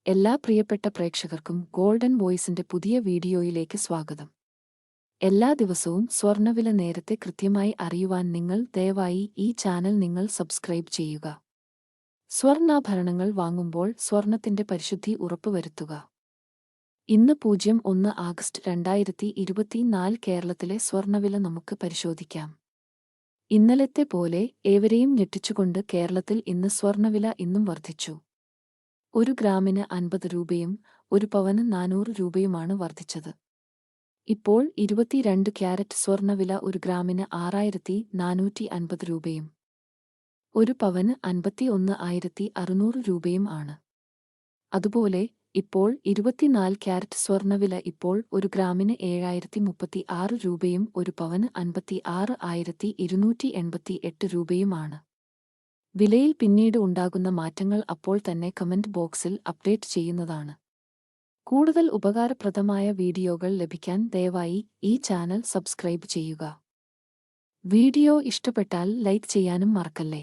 എല്ലാ പ്രിയപ്പെട്ട പ്രേക്ഷകർക്കും ഗോൾഡൻ വോയിസിന്റെ പുതിയ വീഡിയോയിലേക്ക് സ്വാഗതം. എല്ലാ ദിവസവും സ്വർണ്ണവില നേരത്തെ കൃത്യമായി അറിയുവാൻ നിങ്ങൾ ദയവായി ഈ ചാനൽ നിങ്ങൾ സബ്സ്ക്രൈബ് ചെയ്യുക. സ്വർണ്ണാഭരണങ്ങൾ വാങ്ങുമ്പോൾ സ്വർണത്തിന്റെ പരിശുദ്ധി ഉറപ്പുവരുത്തുക. ഇന്ന് 01 ആഗസ്റ്റ് 2024 കേരളത്തിലെ സ്വർണ്ണവില നമുക്ക് പരിശോധിക്കാം. ഇന്നലത്തെ പോലെ ഏവരെയും ഞെട്ടിച്ചുകൊണ്ട് കേരളത്തിൽ ഇന്ന് സ്വർണ്ണവില ഇന്നും വർദ്ധിച്ചു. 1 ഗ്രാമിന് 50 രൂപയും 1 പവന് 400 രൂപയുമാണ് വർദ്ധിച്ചത്. ഇപ്പോൾ 22 ക്യാരറ്റ് സ്വർണ്ണവില 1 ഗ്രാമിന് 6450 രൂപയും 1 പവന് 51,600 രൂപയും ആണ്. അതുപോലെ ഇപ്പോൾ 24 ക്യാരറ്റ് സ്വർണ്ണവില ഇപ്പോൾ 1 ഗ്രാമിന് 7036 രൂപയും 1 പവന് 56,288 രൂപയുമാണ്. വിലയിൽ പിന്നീട് ഉണ്ടാകുന്ന മാറ്റങ്ങൾ അപ്പോൾ തന്നെ കമന്റ് ബോക്സിൽ അപ്ഡേറ്റ് ചെയ്യുന്നതാണ്. കൂടുതൽ ഉപകാരപ്രദമായ വീഡിയോകൾ ലഭിക്കാൻ ദയവായി ഈ ചാനൽ സബ്സ്ക്രൈബ് ചെയ്യുക. വീഡിയോ ഇഷ്ടപ്പെട്ടാൽ ലൈക്ക് ചെയ്യാനും മറക്കല്ലേ.